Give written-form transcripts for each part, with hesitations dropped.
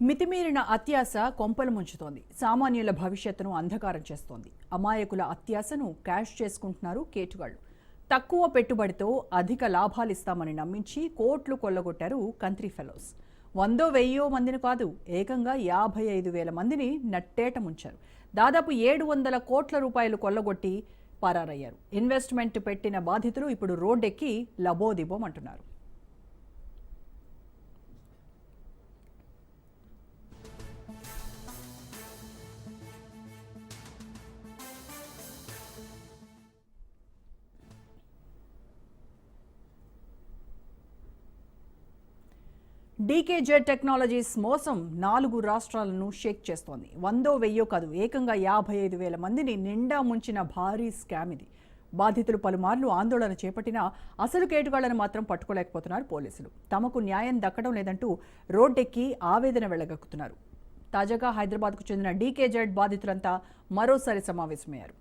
మితిమీరిన అత్యాశ కొంపలు ముంచుతోంది. సామాన్యుల భవిష్యత్తును అంధకారం చేస్తోంది. అమాయకుల అత్యాశను క్యాష్ చేసుకుంటున్నారు కేటుగాళ్లు. తక్కువ పెట్టుబడితో అధిక లాభాలిస్తామని నమ్మించి కోట్లు కొల్లగొట్టారు కంత్రీ ఫెలోస్. 100-1000 మందిని కాదు, ఏకంగా 55,000 మందిని నట్టేట ముంచారు. దాదాపు 700 కోట్ల రూపాయలు కొల్లగొట్టి పరారయ్యారు. ఇన్వెస్ట్మెంట్ పెట్టిన బాధితులు ఇప్పుడు రోడ్డెక్కి లబోదిబోమంటున్నారు. డీకేజెడ్ టెక్నాలజీస్ మోసం 4 రాష్ట్రాలను షేక్ చేస్తోంది. 100-1000 కాదు, ఏకంగా 55,000 మందిని నిండా ముంచిన భారీ స్కామ్ ఇది. బాధితులు పలుమార్లు ఆందోళన చేపట్టినా అసలు కేటుగాళ్లను మాత్రం పట్టుకోలేకపోతున్నారు పోలీసులు. తమకు న్యాయం దక్కడం లేదంటూ రోడ్డెక్కి ఆవేదన వెళ్లగక్కుతున్నారు. తాజాగా హైదరాబాద్కు చెందిన డీకేజెడ్ బాధితులంతా మరోసారి సమావేశమయ్యారు.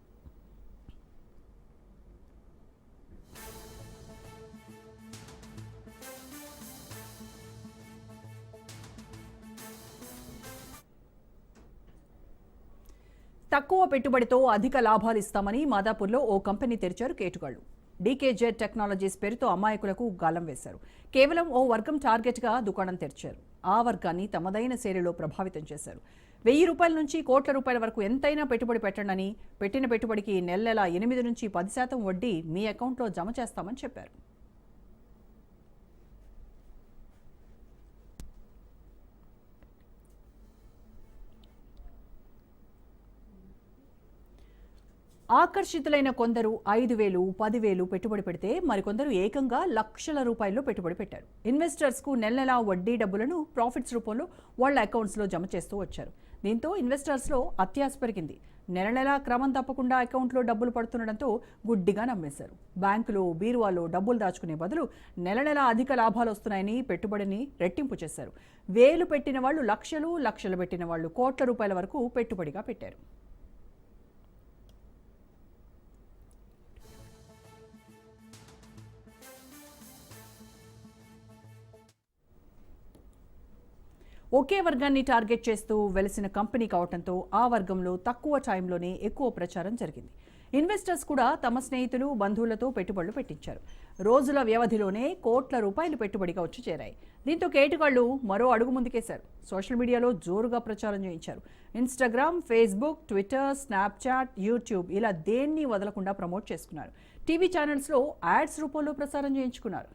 తక్కువ పెట్టుబడితో అధిక లాభాలు ఇస్తామని మాదాపూర్లో ఓ కంపెనీ తెరిచారు కేటుగాళ్లు. డీకేజెడ్ టెక్నాలజీస్ పేరుతో అమాయకులకు గాలం వేశారు. కేవలం ఓ వర్గం టార్గెట్గా దుకాణం తెరిచారు. ఆ వర్గాన్ని తమదైన శైలిలో ప్రభావితం చేశారు. 1000 రూపాయల నుంచి కోట్ల రూపాయల వరకు ఎంతైనా పెట్టుబడి పెట్టండి, పెట్టిన పెట్టుబడికి నెల 8 నుంచి 10% వడ్డీ మీ అకౌంట్లో జమ చేస్తామని చెప్పారు. ఆకర్షితులైన కొందరు 5,000, 10,000 పెట్టుబడి పెడితే మరికొందరు ఏకంగా లక్షల రూపాయల్లో పెట్టుబడి పెట్టారు. ఇన్వెస్టర్స్కు నెలలా వడ్డీ డబ్బులను ప్రాఫిట్స్ రూపంలో వాళ్ల అకౌంట్స్లో జమ చేస్తూ వచ్చారు. దీంతో ఇన్వెస్టర్స్లో అత్యాశ పెరిగింది. నెల క్రమం తప్పకుండా అకౌంట్లో డబ్బులు పడుతుండటంతో గుడ్డిగా నమ్మేశారు. బ్యాంకులో, బీరువాలో డబ్బులు దాచుకునే బదులు నెల అధిక లాభాలు వస్తున్నాయని పెట్టుబడిని రెట్టింపు చేశారు. 1000 పెట్టిన వాళ్ళు లక్షలు, లక్షలు పెట్టిన వాళ్ళు కోట్ల రూపాయల వరకు పెట్టుబడిగా పెట్టారు. ఒకే వర్గాన్ని టార్గెట్ చేస్తూ వెలిసిన కంపెనీ కావడంతో ఆ వర్గంలో తక్కువ టైంలోనే ఎక్కువ ప్రచారం జరిగింది. ఇన్వెస్టర్స్ కూడా తమ స్నేహితులు, బంధువులతో పెట్టుబడులు పెట్టించారు. రోజుల వ్యవధిలోనే కోట్ల రూపాయలు పెట్టుబడిగా వచ్చి చేరాయి. దీంతో కేటుగాళ్లు మరో అడుగు ముందుకేశారు. సోషల్ మీడియాలో జోరుగా ప్రచారం చేయించారు. Instagram, Facebook, Twitter, Snapchat, YouTube ఇలా దేన్ని వదలకుండా ప్రమోట్ చేసుకున్నారు. టీవీ ఛానల్స్లో యాడ్స్ రూపంలో ప్రసారం చేయించుకున్నారు.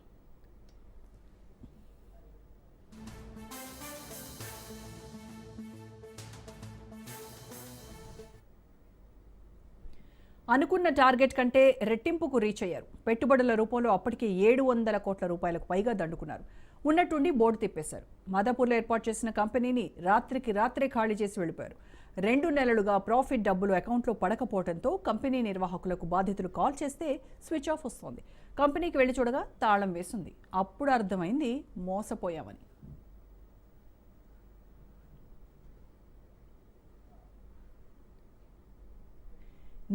అనుకున్న టార్గెట్ కంటే రెట్టింపుకు రీచ్ అయ్యారు. పెట్టుబడుల రూపంలో అప్పటికే 700 కోట్ల రూపాయలకు పైగా దండుకున్నారు. ఉన్నట్టుండి బోర్డు తిప్పేశారు. మాదాపూర్లో ఏర్పాటు చేసిన కంపెనీని రాత్రికి రాత్రే ఖాళీ చేసి వెళ్ళిపోయారు. 2 నెలలుగా ప్రాఫిట్ డబ్బులు అకౌంట్లో పడకపోవడంతో కంపెనీ నిర్వాహకులకు బాధితులు కాల్ చేస్తే స్విచ్ ఆఫ్ వస్తోంది. కంపెనీకి వెళ్లి చూడగా తాళం వేసింది. అప్పుడు అర్థమైంది మోసపోయామని.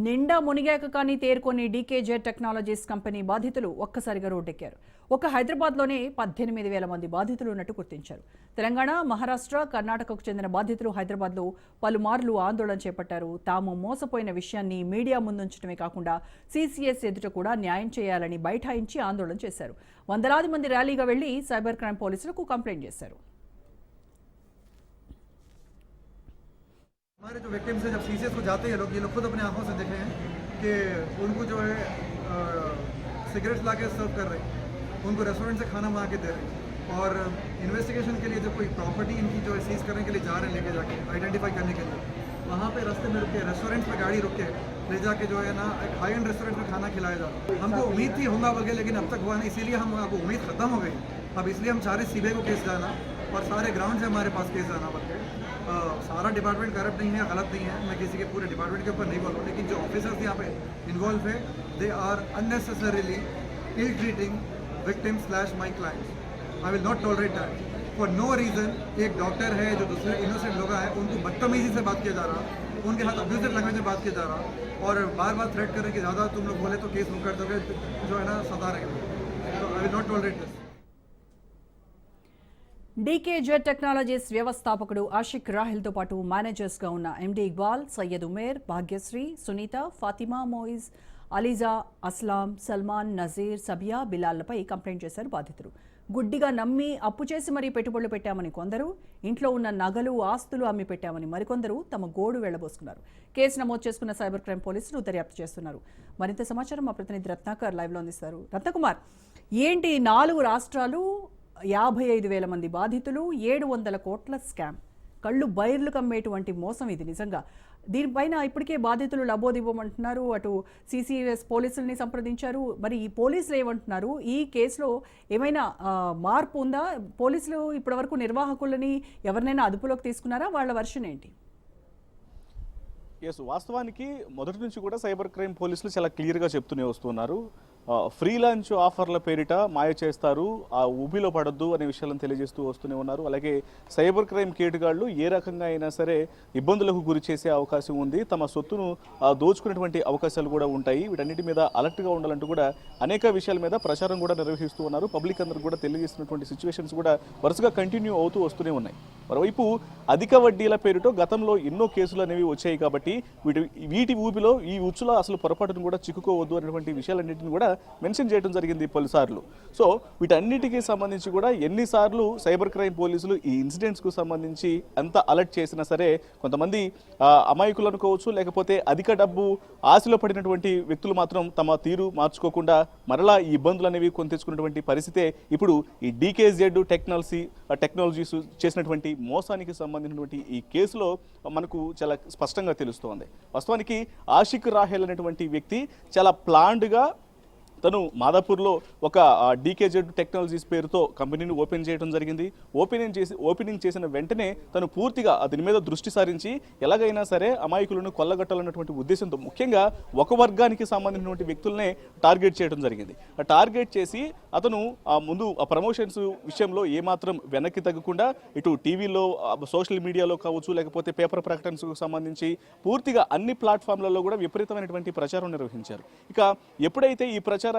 నిండా మునిగాక కానీ తేరుకొని డీకేజెడ్ టెక్నాలజీస్ కంపెనీ బాధితులు ఒక్కసారిగా రోడ్డెక్కారు. ఒక హైదరాబాద్లోనే 18,000 మంది బాధితులు ఉన్నట్టు గుర్తించారు. తెలంగాణ, మహారాష్ట్ర, కర్ణాటకకు చెందిన బాధితులు హైదరాబాద్లో పలుమార్లు ఆందోళన చేపట్టారు. తాము మోసపోయిన విషయాన్ని మీడియా ముందుంచడమే కాకుండా సీసీఎస్ ఎదుట కూడా న్యాయం చేయాలని బైఠాయించి ఆందోళన చేశారు. వందలాది మంది ర్యాలీగా వెళ్లి సైబర్ క్రైమ్ పోలీసులకు కంప్లైంట్ చేశారు. हमारे जो विक्टिम्स हैं जब सीसीएस को जाते हैं ये लोग खुद अपने आंखों से देखे हैं कि उनको जो है सिगरेट्स ला के सर्व कर रहे हैं, उनको रेस्टोरेंट से खाना मंगा के दे रहे हैं और इन्वेस्टिगेशन के लिए जो कोई प्रॉपर्टी इनकी जो है सीज करने के लिए जा रहे हैं लेके जाके आइडेंटिफाई करने के लिए वहाँ पे रास्ते में रुके रेस्टोरेंट पर गाड़ी रुक के ले जाके जो है ना एक हाई एंड रेस्टोरेंट में खाना खिलाया जा रहा है। हमको उम्मीद थी होगा बल्कि लेकिन अब तक हुआ नहीं, इसीलिए हम आपको उम्मीद खत्म हो गई। अब इसलिए हम चाह रहे सीबीआई को केस जाना और सारे ग्राउंड से हमारे पास केस जाना बल्कि सारा डिपार्टमेंट करप्ट नहीं है, गलत नहीं है, मैं किसी के पूरे डिपार्टमेंट के ऊपर नहीं बोल रहा हूँ, लेकिन जो ऑफिसर्स यहाँ पे इन्वॉल्व है they are unnecessarily ill treating victim / my clients. I will not tolerate that for no reason. एक डॉक्टर है जो दूसरे इनोसेंट लोग हैं उनको बदतमीजी से बात किया जा रहा, उनके साथ अब्यूजिव लैंग्वेज में बात किया जा रहा और बार बार थ्रेट करें कि ज़्यादा तुम लोग बोले तो केस कर दोगे, जो है ना सता रहेंगे। तो आई will not tolerate this. DKZ technologies వ్యవస్థాపకుడు ఆషిక్ రాహిల్తో పాటు మేనేజర్స్గా ఉన్న ఎండి ఇక్బాల్, సయ్యద్ ఉమేర్, భాగ్యశ్రీ, సునీత, ఫాతిమా, మోయిజ్, అలీజా, అస్లాం, సల్మాన్, నజీర్, సబియా, బిలాల్లపై కంప్లైంట్ చేశారు బాధితులు. గుడ్డిగా నమ్మి అప్పు చేసి మరీ పెట్టుబడులు పెట్టామని కొందరు, ఇంట్లో ఉన్న నగలు, ఆస్తులు అమ్మి పెట్టామని మరికొందరు తమ గోడు వెళ్లబోసుకున్నారు. కేసు నమోదు చేసుకున్న సైబర్ క్రైమ్ పోలీసులు దర్యాప్తు చేస్తున్నారు. మరింత సమాచారం మా ప్రతినిధి రత్నాకర్ లైవ్లో అందిస్తారు. రత్నకుమార్, ఏంటి 4 రాష్ట్రాలు, 55,000 మంది బాధితులు, 700 కోట్ల స్కామ్, కళ్ళు బైర్లు కమ్మేటువంటి మోసం ఇది నిజంగా. దీనిపైన ఇప్పటికే బాధితులు లబోదివ్వమంటున్నారు. అటు సిసిఎస్ పోలీసుల్ని సంప్రదించారు. మరి ఈ పోలీసులు ఏమంటున్నారు? ఈ కేసులో ఏమైనా మార్పు ఉందా? పోలీసులు ఇప్పటివరకు నిర్వాహకులని ఎవరినైనా అదుపులోకి తీసుకున్నారా? వాళ్ళ వర్షన్ ఏంటి? ఎస్, వాస్తవానికి మొదటి నుంచి కూడా సైబర్ క్రైమ్ పోలీసులు చాలా క్లియర్గా చెప్తూనే వస్తున్నారు. ఫ్రీ లాంచ్ ఆఫర్ల పేరిట మాయ చేస్తారు, ఆ ఊబిలో పడొద్దు అనే విషయాలను తెలియజేస్తూ వస్తూనే ఉన్నారు. అలాగే సైబర్ క్రైమ్ కేటుగాళ్లు ఏ రకంగా అయినా సరే ఇబ్బందులకు గురి చేసే అవకాశం ఉంది, తమ సొత్తును దోచుకునేటువంటి అవకాశాలు కూడా ఉంటాయి. వీటన్నిటి మీద అలర్ట్గా ఉండాలంటూ కూడా అనేక విషయాల మీద ప్రచారం కూడా నిర్వహిస్తూ ఉన్నారు. పబ్లిక్ అందరూ కూడా తెలియజేస్తున్నటువంటి సిచ్యువేషన్స్ కూడా వరుసగా కంటిన్యూ అవుతూ వస్తూనే ఉన్నాయి. మరోవైపు అధిక వడ్డీల పేరుతో గతంలో ఎన్నో కేసులు అనేవి వచ్చాయి కాబట్టి వీటి ఊబిలో ఈ ఉచ్చులో అసలు పొరపాటును కూడా చిక్కుకోవద్దు అనేటువంటి విషయాలన్నింటినీ కూడా మెన్షన్ చేయడం జరిగింది పలుసార్లు. సో వీటన్నిటికీ సంబంధించి కూడా ఎన్నిసార్లు సైబర్ క్రైమ్ పోలీసులు ఈ ఇన్సిడెంట్స్కు సంబంధించి ఎంత అలర్ట్ చేసినా సరే కొంతమంది అమాయకులు అనుకోవచ్చు, లేకపోతే అధిక డబ్బు ఆశలో పడినటువంటి వ్యక్తులు మాత్రం తమ తీరు మార్చుకోకుండా మరలా ఈ ఇబ్బందులు అనేవి కొని తెచ్చుకున్నటువంటి పరిస్థితే ఇప్పుడు ఈ డీకేజెడ్ టెక్నాలజీస్ చేసినటువంటి మోసానికి సంబంధించినటువంటి ఈ కేసులో మనకు చాలా స్పష్టంగా తెలుస్తోంది. వాస్తవానికి ఆషిక్ రాహెల్ అనేటువంటి వ్యక్తి చాలా ప్లాన్డ్గా తను మాదాపూర్లో ఒక డీకేజెడ్ టెక్నాలజీస్ పేరుతో కంపెనీని ఓపెన్ చేయడం జరిగింది. ఓపెనింగ్ చేసిన వెంటనే తను పూర్తిగా దీని మీద దృష్టి సారించి ఎలాగైనా సరే అమాయకులను కొల్లగట్టాలన్నటువంటి ఉద్దేశంతో ముఖ్యంగా ఒక వర్గానికి సంబంధించినటువంటి వ్యక్తులనే టార్గెట్ చేయడం జరిగింది. టార్గెట్ చేసి అతను ముందు ఆ ప్రమోషన్స్ విషయంలో ఏమాత్రం వెనక్కి తగ్గకుండా ఇటు టీవీలో, సోషల్ మీడియాలో కావచ్చు, లేకపోతే పేపర్ ప్రకటనకు సంబంధించి పూర్తిగా అన్ని ప్లాట్ఫామ్లలో కూడా విపరీతమైనటువంటి ప్రచారం నిర్వహించారు. ఇక ఎప్పుడైతే ఈ ప్రచారానికి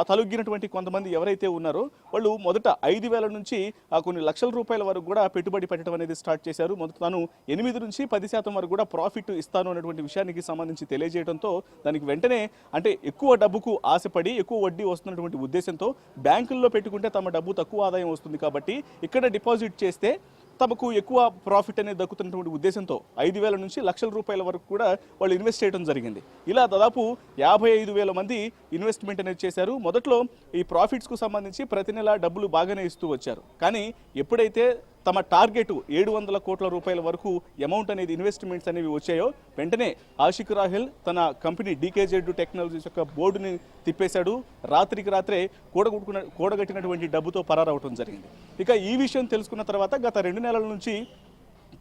తలొగ్గినటువంటి కొంతమంది ఎవరైతే ఉన్నారో వాళ్ళు మొదట 5,000 నుంచి కొన్ని లక్షల రూపాయల వరకు కూడా పెట్టుబడి పెట్టడం అనేది స్టార్ట్ చేశారు. మొదట తాను 8 నుంచి 10% వరకు కూడా ప్రాఫిట్ ఇస్తాను అనేటువంటి విషయానికి సంబంధించి తెలియజేయడంతో దానికి వెంటనే అంటే ఎక్కువ డబ్బుకు ఆశపడి ఎక్కువ వడ్డీ వస్తున్నటువంటి ఉద్దేశంతో బ్యాంకుల్లో పెట్టుకుంటే తమ డబ్బు తక్కువ ఆదాయం వస్తుంది కాబట్టి ఇక్కడ డిపాజిట్ చేస్తే తమకు ఎక్కువ ప్రాఫిట్ అనేది దక్కుతున్నటువంటి ఉద్దేశంతో 5,000 నుంచి లక్షల రూపాయల వరకు కూడా వాళ్ళు ఇన్వెస్ట్ చేయడం జరిగింది. ఇలా దాదాపు 55,000 మంది ఇన్వెస్ట్మెంట్ అనేది చేశారు. మొదట్లో ఈ ప్రాఫిట్స్కు సంబంధించి ప్రతి నెల డబ్బులు బాగానే ఇస్తూ వచ్చారు. కానీ ఎప్పుడైతే తమ టార్గెట్ 700 కోట్ల రూపాయల వరకు అమౌంట్ అనేది ఇన్వెస్ట్మెంట్స్ అనేవి వచ్చాయో వెంటనే ఆషిక్ రాహిల్ తన కంపెనీ డీకేజెడ్ టెక్నాలజీస్ యొక్క బోర్డుని తిప్పేశాడు. రాత్రికి రాత్రే కూడగట్టినటువంటి డబ్బుతో పరారవటం జరిగింది. ఇక ఈ విషయం తెలుసుకున్న తర్వాత గత 2 నెలల నుంచి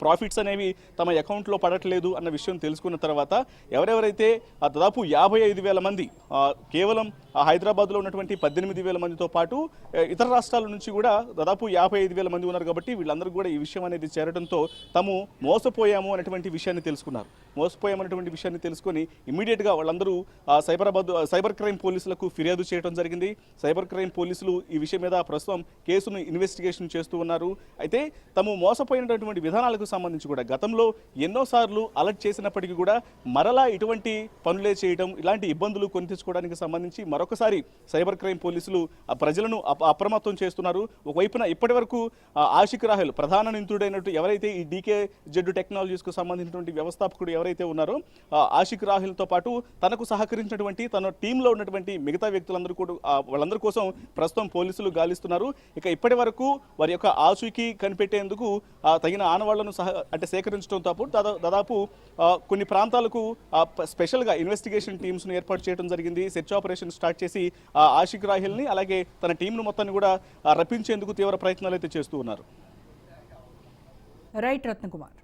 ప్రాఫిట్స్ అనేవి తమ అకౌంట్లో పడట్లేదు అన్న విషయం తెలుసుకున్న తర్వాత ఎవరెవరైతే దాదాపు 55,000 మంది కేవలం హైదరాబాద్లో ఉన్నటువంటి 18,000 మందితో పాటు ఇతర రాష్ట్రాల నుంచి కూడా దాదాపు 55,000 మంది ఉన్నారు కాబట్టి వీళ్ళందరూ కూడా ఈ విషయం అనేది చేరడంతో తాము మోసపోయాము అనేటువంటి విషయాన్ని తెలుసుకున్నారు. మోసపోయామనేటువంటి విషయాన్ని తెలుసుకొని ఇమ్మీడియట్గా వాళ్ళందరూ సైబర్ క్రైమ్ పోలీసులకు ఫిర్యాదు చేయడం జరిగింది. సైబర్ క్రైమ్ పోలీసులు ఈ విషయం మీద ప్రస్తుతం కేసును ఇన్వెస్టిగేషన్ చేస్తూ ఉన్నారు. అయితే తాము మోసపోయినటువంటి విధానాలకు సంబంధించి కూడా గతంలో ఎన్నోసార్లు అలర్ట్ చేసినప్పటికీ కూడా మరలా ఇటువంటి పనులే చేయడం, ఇలాంటి ఇబ్బందులు కొని తెచ్చుకోవడానికి సంబంధించి మరొకసారి సైబర్ క్రైమ్ పోలీసులు ప్రజలను అప్రమత్తం చేస్తున్నారు. ఒకవైపున ఇప్పటి వరకు ఆషిక్ రాహెల్ ప్రధాన నిందితుడైనట్టు ఎవరైతే ఈ డీకేజెడ్ టెక్నాలజీస్కు సంబంధించినటువంటి వ్యవస్థాపకుడు ఎవరైతే ఉన్నారో ఆషిక్ రాహెల్తో పాటు తనకు సహకరించినటువంటి తన టీంలో ఉన్నటువంటి మిగతా వ్యక్తులందరూ కూడా వాళ్ళందరి కోసం ప్రస్తుతం పోలీసులు గాలిస్తున్నారు. ఇక ఇప్పటి వరకు వారి యొక్క ఆచూకీ కనిపెట్టేందుకు తగిన ఆనవాళ్లను సేకరించడంతో పాటు దాదాపు కొన్ని ప్రాంతాలకు స్పెషల్గా ఇన్వెస్టిగేషన్ టీమ్స్ను ఏర్పాటు చేయడం జరిగింది. సెర్చ్ ఆపరేషన్ స్టార్ట్ చేసి ఆషిక్ రాహిల్ని అలాగే తన టీంను మొత్తాన్ని కూడా రప్పించేందుకు తీవ్ర ప్రయత్నాలు అయితే చేస్తూ ఉన్నారు. రైట్ రత్నకుమార్.